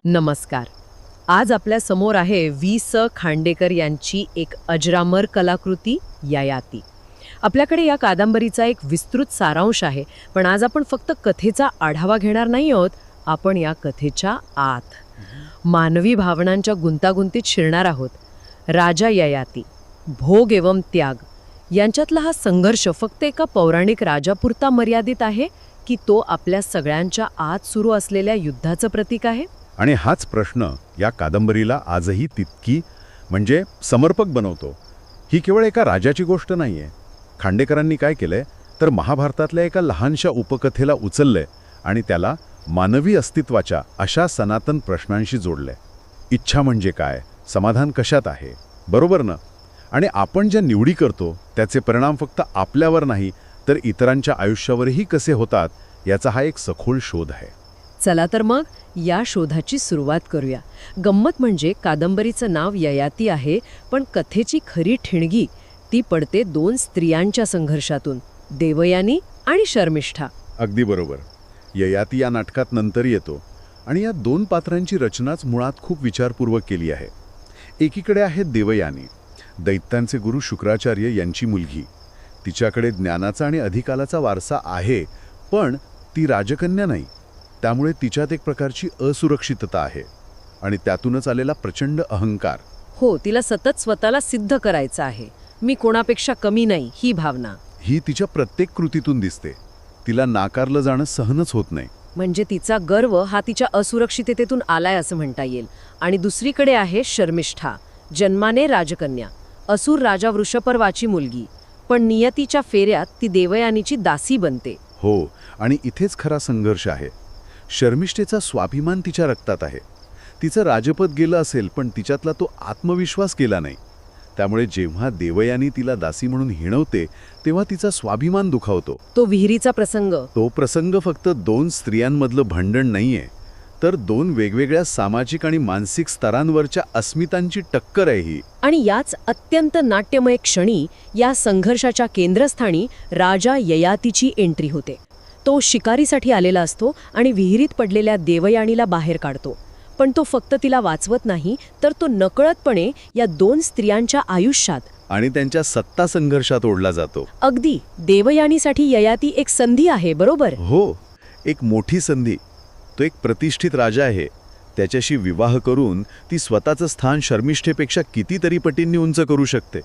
नमस्कार. आज आपल्या समोर आहे वि.स. खांडेकर यांची एक अजरामर कलाकृती ययाती. आपल्याकडे या कादंबरीचा एक विस्तृत सारांश आहे, पण आज आपण फक्त कथेचा आढावा घेणार नाही आहोत. आपण या कथेच्या आत मानवी भावनांच्या गुंतागुंतीत शिरणार आहोत. राजा ययाती, भोग एवं त्याग यांच्यातला हा संघर्ष फक्त एका पौराणिक राजापुरता मर्यादित आहे की तो आपल्या सगळ्यांच्या आत सुरू असलेल्या युद्धाचं प्रतीक आहे? आणि हाच प्रश्न या कादंबरीला आजही तितकी समर्पक बनवतो. ही केवळ एका राजाची गोष्ट नाहीये. खांडेकरांनी काय केलंय तर महाभारतातल्या एका लहानशा उपकथेला उचललंय आणि त्याला मानवी अस्तित्वाच्या अशा सनातन प्रश्नांशी जोडलंय. इच्छा म्हणजे काय, समाधान कशात आहे, बरोबर ना? आणि आपण ज्या निवडी करतो त्याचे परिणाम फक्त आपल्यावर नाही तर इतरांच्या आयुष्यावरही कसे होतात याचा हा एक सखोल शोध आहे. चला तर मग या शोधाची सुरुवात करूया. गंमत म्हणजे कादंबरीचं नाव ययाती आहे, पण कथेची खरी ठिणगी ती पडते दोन स्त्रियांच्या संघर्षातून, देवयानी आणि शर्मिष्ठा. अगदी बरोबर. ययाती या नाटकात नंतर येतो आणि या दोन पात्रांची रचनाच मुळात खूप विचारपूर्वक केली आहे. एकीकडे आहे देवयानी, दैत्यांचे गुरु शुक्राचार्य यांची मुलगी. तिच्याकडे ज्ञानाचा आणि अधिकाराचा वारसा आहे, पण ती राजकन्या नाही. त्यामुळे तिच्यात एक प्रकारची असुरक्षितता आहे आणि त्यातूनच आलेला प्रचंड अहंकार. हो, तिला सतत स्वतःला सिद्ध करायचं आहे. मी कोणापेक्षा कमी नाही ही भावना. ही तिच्या प्रत्येक कृतीतून दिसते. तिला नाकारलं जाणं सहनच होत नाही. म्हणजे तिचा गर्व हा तिच्या असुरक्षिततेतून आलाय असं म्हणता येईल. आणि दुसरीकडे आहे शर्मिष्ठा, जन्माने राजकन्या, असुर राजा वृषपर्वाची मुलगी, पण नियतीच्या फेऱ्यात ती देवयानीची दासी बनते. हो, आणि इथेच खरा संघर्ष आहे. शर्मिष्ठेचा स्वाभिमान तिच्या रक्तात आहे. तिचं राजपद गेलं असेल, पण तिच्यातला तो आत्मविश्वास गेला नाही. त्यामुळे जेव्हा देवयानी तिला दासी म्हणून हिणवते तेव्हा तिचा स्वाभिमान दुखावतो. तो विहिरीचा प्रसंग, तो प्रसंग फक्त दोन स्त्रियांमधलं भांडण नाहीये, तर दोन वेगवेगळ्या सामाजिक आणि मानसिक स्तरांवरच्या अस्मितांची टक्कर आहे ही. आणि याच अत्यंत नाट्यमय क्षणी या संघर्षाच्या केंद्रस्थानी राजा ययातीची एंट्री होते. तो शिकारीसाठी आलेला असतो आणि विहिरीत पडलेल्या देवयानीला बाहेर काढतो. पण तो फक्त तिला वाचवत नाही, तर तो नकळतपणे या दोन स्त्रियांच्या आयुष्यात आणि त्यांच्या सत्ता संघर्षात ओढला जातो. अगदी देवयानीसाठी ययाती एक संधी आहे, बरोबर? हो, एक मोठी संधी. तो एक प्रतिष्ठित राजा आहे. त्याच्याशी विवाह करून ती स्वतःचं स्थान शर्मिष्ठेपेक्षा कितीतरी पटींनी उंच करू शकते.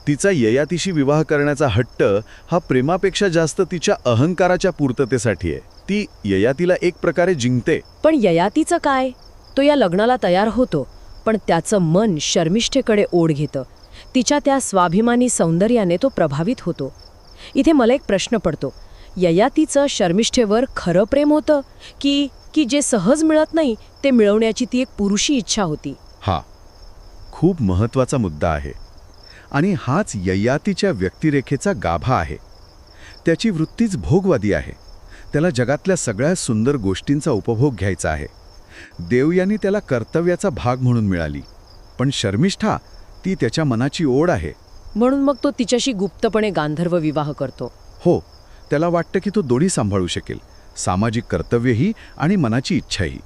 तिचा ययातीशी विवाह करण्याचा हट्ट हा प्रेमापेक्षा जास्त तिच्या अहंकाराच्या पूर्ततेसाठी आहे. ती ययातीला एक प्रकारे जिंकते. पण ययातीचं काय? तो या लग्नाला तयार होतो, पण त्याचं मन शर्मिष्ठेकडे ओढ घेतं. तिच्या त्या स्वाभिमानी सौंदर्याने तो प्रभावित होतो. इथे मला एक प्रश्न पडतो, ययातीचं शर्मिष्ठेवर खरं प्रेम होतं की जे सहज मिळत नाही ते मिळवण्याची ती एक पुरुषी इच्छा होती? हा खूप महत्त्वाचा मुद्दा आहे आणि हाच ययातीच्या व्यक्तिरेखेचा गाभा आहे. त्याची वृत्तीच भोगवादी आहे. त्याला जगातल्या सगळ्या सुंदर गोष्टींचा उपभोग घ्यायचा आहे. देवयानी त्याला कर्तव्याचा भाग म्हणून मिळाली, पण शर्मिष्ठा ती त्याच्या मनाची ओढ आहे. म्हणून मग तो तिच्याशी गुप्तपणे गांधर्व विवाह करतो. हो, त्याला वाटतं की तो दोन्ही सांभाळू शकेल, सामाजिक कर्तव्यही आणि मनाची इच्छाही.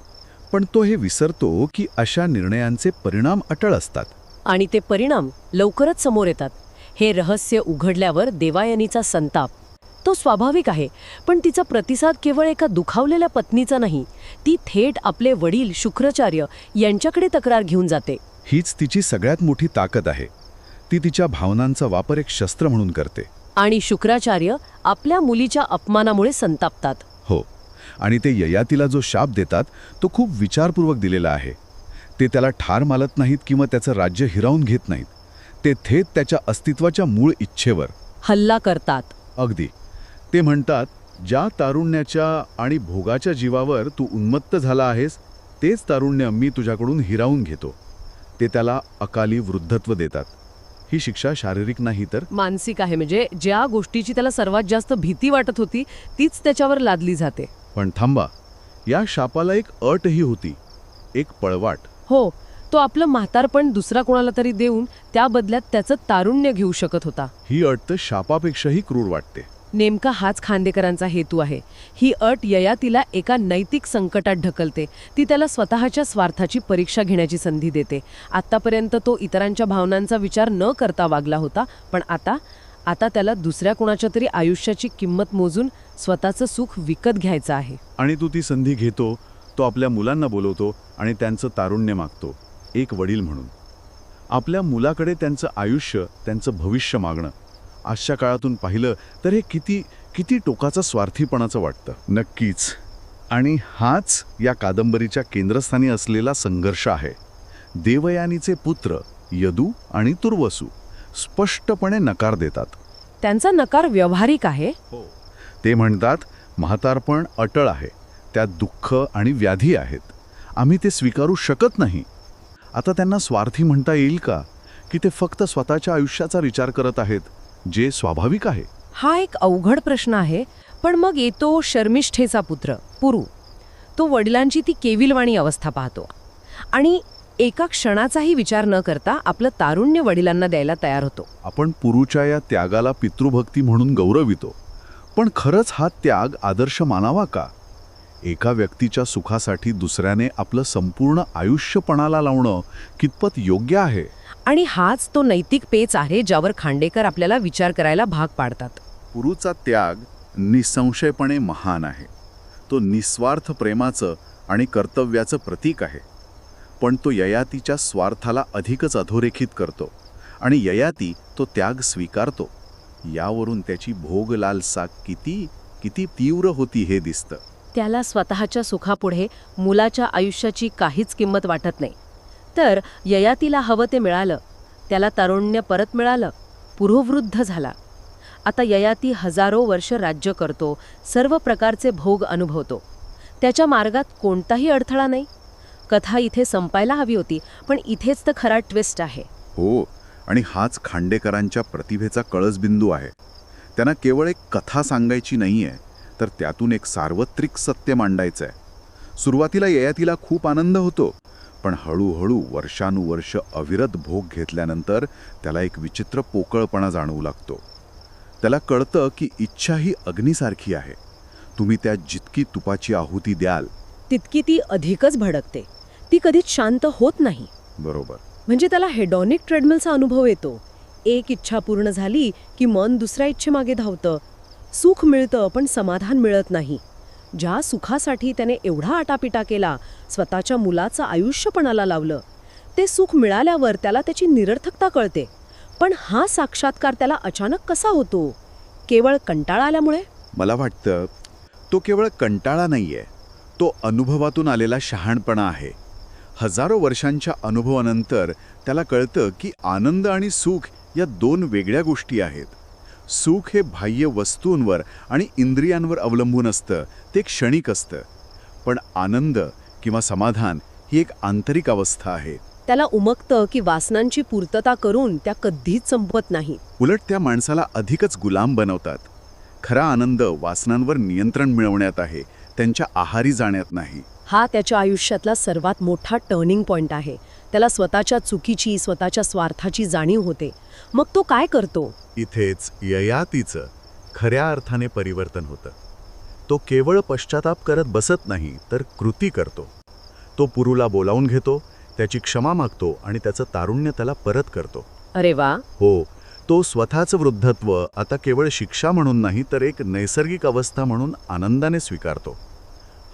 पण तो हे विसरतो की अशा निर्णयांचे परिणाम अटळ असतात. आणि ते परिणाम लवकरच समोर येतात. हे रहस्य उघडल्यावर देवयानीचा संताप तो स्वाभाविक आहे, पण तिचा प्रतिसाद केवळ एका दुखावलेल्या पत्नीचा नाही. ती थेट आपले वडील शुक्राचार्य यांच्याकडे तक्रार घेऊन जाते. हीच तिची सगळ्यात मोठी ताकद आहे. ती तिच्या भावनांचा वापर एक शस्त्र म्हणून करते. आणि शुक्राचार्य आपल्या मुलीच्या अपमानामुळे संतापतात. हो, आणि ते ययातीला जो शाप देतात तो खूप विचारपूर्वक दिलेला आहे. ते त्याला ठार मारत नाहीत किंवा त्याचं राज्य हिरावून घेत नाहीत. ते थेट त्याच्या अस्तित्वाच्या मूळ इच्छेवर हल्ला करतात. अगदी. ते म्हणतात, ज्या तारुण्याच्या आणि भोगाच्या जीवावर तू उन्मत्त झाला आहेस तेच तारुण्य मी तुझ्याकडून हिरावून घेतो. ते त्याला अकाली वृद्धत्व देतात. ही शिक्षा शारीरिक नाही तर मानसिक आहे. म्हणजे ज्या गोष्टीची त्याला सर्वात जास्त भीती वाटत होती तीच त्याच्यावर लादली जाते. पण थांबा, या शापाला एक अटही होती, एक पळवाट. हो, तो आपलं म्हातारपण दुसरा कोणाला तरी देऊन त्या बदल्यात त्याचं तारुण्य घेऊ शकत होता. ही अट तर शापापेक्षाही क्रूर वाटते. नेमका हाच खांडेकरांचा हेतू आहे. ही अट ययातीला एका नैतिक संकटात ढकलते. ती त्याला स्वतःच्या स्वार्थाची परीक्षा घेण्याची संधी देते. आत्तापर्यंत तो इतरांच्या भावनांचा विचार न करता वागला होता, पण आता त्याला दुसऱ्या कुणाच्या तरी आयुष्याची किंमत मोजून स्वतःचं सुख विकत घ्यायचं आहे. आणि तू ती संधी घेतो. तो आपल्या मुलांना बोलवतो आणि त्यांचं तारुण्य मागतो, एक वडील म्हणून. आपल्या मुलाकडे त्यांचं आयुष्य, त्यांचं भविष्य मागणं. आजच्या काळातून पाहिलं तर हे किती टोकाचं स्वार्थीपणाचं वाटतं. नक्कीच. आणि हाच या कादंबरीच्या केंद्रस्थानी असलेला संघर्ष आहे. देवयानीचे पुत्र यदू आणि तुर्वसू स्पष्टपणे नकार देतात. त्यांचा नकार व्यावहारिक आहे. ते म्हणतात, म्हातारपण अटळ आहे, त्यात दुःख आणि व्याधी आहेत, आम्ही ते स्वीकारू शकत नाही. आता त्यांना स्वार्थी म्हणता येईल का, की ते फक्त स्वतःच्या आयुष्याचा विचार करत आहेत, जे स्वाभाविक आहे? हा एक अवघड प्रश्न आहे. पण मग येतो शर्मिष्ठेचा पुत्र पुरू. तो वडिलांची ती केविलवाणी अवस्था पाहतो आणि एका क्षणाचाही विचार न करता आपलं तारुण्य वडिलांना द्यायला तयार होतो. आपण पुरूच्या या त्यागाला पितृभक्ती म्हणून गौरवितो, पण खरंच हा त्याग आदर्श मानावा का? एका व्यक्तीच्या सुखासाठी दुसऱ्याने आपलं संपूर्ण आयुष्य पणाला लावणं कितपत योग्य आहे? आणि हाच तो नैतिक पेच आहे ज्यावर खांडेकर आपल्याला विचार करायला भाग पाडतात. पुरूचा त्याग निसंशयपणे महान आहे. तो निस्वार्थ प्रेमाचं आणि कर्तव्याचं प्रतीक आहे. पण तो ययातीच्या स्वार्थाला अधिकच अधोरेखित करतो आणि ययाती तो त्याग स्वीकारतो. यावरून त्याची भोगलालसा किती तीव्र होती हे दिसतं. त्याला स्वतःच्या सुखापुढे मुलाच्या आयुष्याची काहीच किंमत वाटत नाही. तर ययातीला हवं ते मिळालं. त्याला तारुण्य परत मिळालं. पुरोवृद्ध झाला. आता ययाती हजारो वर्ष राज्य करतो, सर्व प्रकारचे भोग अनुभवतो. त्याच्या मार्गात कोणताही अडथळा नाही. कथा इथे संपायला हवी होती, पण इथेच तर खरा ट्विस्ट आहे. हो, आणि हाच खांडेकरांच्या प्रतिभेचा कळसबिंदू आहे. त्यांना केवळ एक कथा सांगायची नाहीये, तर त्यातून एक सार्वत्रिक सत्य मांडायचं आहे. सुरुवातीला ययातीला खूप आनंद होतो, पण हळूहळू वर्षानुवर्ष अविरत भोग घेतल्यानंतर त्याला एक विचित्र पोकळपणा जाणवू लागतो. त्याला कळतं की इच्छा ही अग्नीसारखी आहे. तुम्ही त्यात जितकी तुपाची आहुती द्याल तितकी ती अधिकच भडकते. ती कधीच शांत होत नाही. बरोबर. म्हणजे त्याला हेडॉनिक ट्रेडमिलचा अनुभव येतो. एक इच्छा पूर्ण झाली की मन दुसऱ्या इच्छेमागे धावतं. सुख मिळतं पण समाधान मिळत नाही. ज्या सुखासाठी त्याने एवढा आटापिटा केला, स्वतःच्या मुलाचं आयुष्य पणाला लावलं, ते सुख मिळाल्यावर त्याला त्याची निरर्थकता कळते. पण हा साक्षात्कार त्याला अचानक कसा होतो? केवळ कंटाळा आल्यामुळे? मला वाटतं तो केवळ कंटाळा नाहीये, तो अनुभवातून आलेला शहाणपणा आहे. हजारो वर्षांच्या अनुभवानंतर त्याला कळतं की आनंद आणि सुख या दोन वेगळ्या गोष्टी आहेत. सुख हे बाह्य वस्तूंवर आणि इंद्रियांवर अवलंबून असतं, ते क्षणिक असतं. पण आनंद किंवा समाधान ही एक आंतरिक अवस्था आहे. त्याला उमगतं की वासनांची पूर्तता करून त्या कधीच संपत नाही. उलट त्या माणसाला अधिकच गुलाम बनवतात. खरा आनंद वासनांवर नियंत्रण मिळवण्यात आहे, त्यांच्या आहारी जाण्यात नाही. हा त्याच्या आयुष्यातला सर्वात मोठा टर्निंग पॉइंट आहे. त्याला स्वतःच्या चुकीची, स्वतःच्या स्वार्थाची जाणीव होते. मग तो काय करतो? इथेच ययातीचं खऱ्या अर्थाने परिवर्तन होतं. तो केवळ पश्चाताप करत बसत नाही, तर कृती करतो. तो पुरूला बोलावून घेतो, त्याची क्षमा मागतो आणि त्याचं तारुण्य त्याला परत करतो. अरे वा. हो, तो स्वतःचं वृद्धत्व आता केवळ शिक्षा म्हणून नाही, तर एक नैसर्गिक अवस्था म्हणून आनंदाने स्वीकारतो.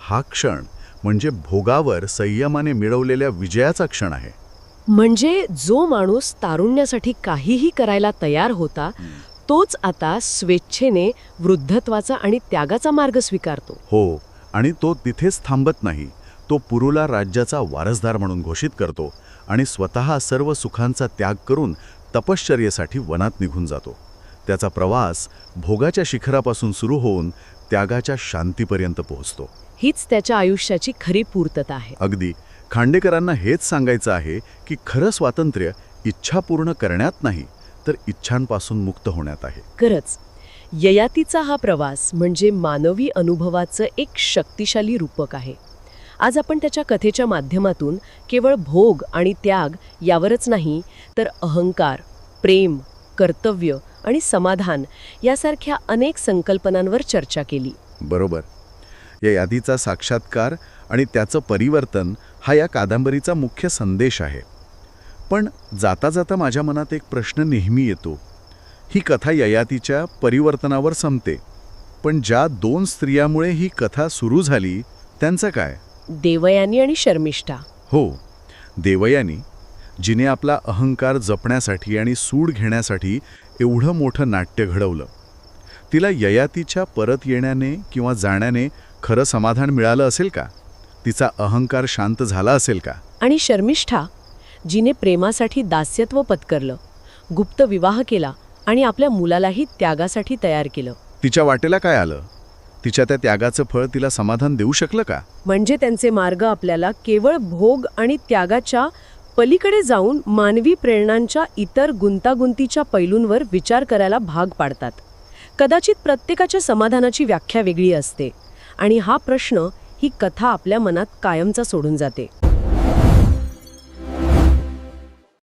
हा क्षण म्हणजे भोगावर संयमाने मिळवलेल्या विजयाचा क्षण आहे. म्हणजे जो माणूस तारुण्यासाठी काहीही करायला तयार होता, तोच आता स्वेच्छेने वृद्धत्वाचा आणि त्यागाचा मार्ग स्वीकारतो. हो, आणि तो तिथेच थांबत नाही. तो पुरूला राज्याचा वारसदार म्हणून घोषित करतो आणि स्वतः सर्व सुखांचा त्याग करून तपश्चर्येसाठी वनात निघून जातो. त्याचा प्रवास भोगाच्या शिखरापासून सुरू होऊन त्यागाच्या शांतीपर्यंत पोहोचतो. हीच त्याच्या आयुष्याची खरी पूर्तता आहे. अगदी. खांडेकरांना हेच सांगायचं आहे की खरं स्वातंत्र्य इच्छा पूर्ण करण्यात नाही, तर इच्छांपासून मुक्त होण्यात आहे. खरंच ययातीचा हा प्रवास म्हणजे मानवी अनुभवाचं एक शक्तिशाली रूपक आहे. आज आपण त्याच्या कथेच्या माध्यमातून केवळ भोग आणि त्याग यावरच नाही, तर अहंकार, प्रेम, कर्तव्य आणि समाधान यासारख्या अनेक संकल्पनांवर चर्चा केली. बरोबर. या यादीचा साक्षात्कार आणि त्याचं परिवर्तन हा या कादंबरीचा मुख्य संदेश आहे. पण जाता जाता माझ्या मनात एक प्रश्न नेहमी येतो. ही कथा ययातीच्या परिवर्तनावर संपते, पण ज्या 2 स्त्रियामुळे ही कथा सुरू झाली त्यांचं काय? देवयानी आणि शर्मिष्ठा. हो, देवयानी, जिने आपला अहंकार जपण्यासाठी आणि सूड घेण्यासाठी एवढं मोठं नाट्य घडवलं. तिला ययातीच्या परत येण्याने किंवा जाण्याने खरं समाधान मिळालं असेल का? तिचा अहंकार शांत झाला असेल का? आणि शर्मिष्ठा, जिने प्रेमासाठी दास्यत्व पत्करलं, गुप्त विवाह केला आणि आपल्या मुलालाही त्यागासाठी तयार केलं. तिच्या वाटेला काय आलं? तिच्या त्या त्यागाचं फळ तिला समाधान देऊ शकलं का? म्हणजे त्यांचे मार्ग आपल्याला केवळ भोग आणि त्यागाच्या पलीकडे जाऊन मानवी प्रेरणांच्या इतर गुंतागुंतीच्या पैलूंवर विचार करायला भाग पाडतात. कदाचित प्रत्येकाच्या समाधानाची व्याख्या वेगळी असते आणि हा प्रश्न ही कथा आपल्या मनात कायमचा सोडून जाते.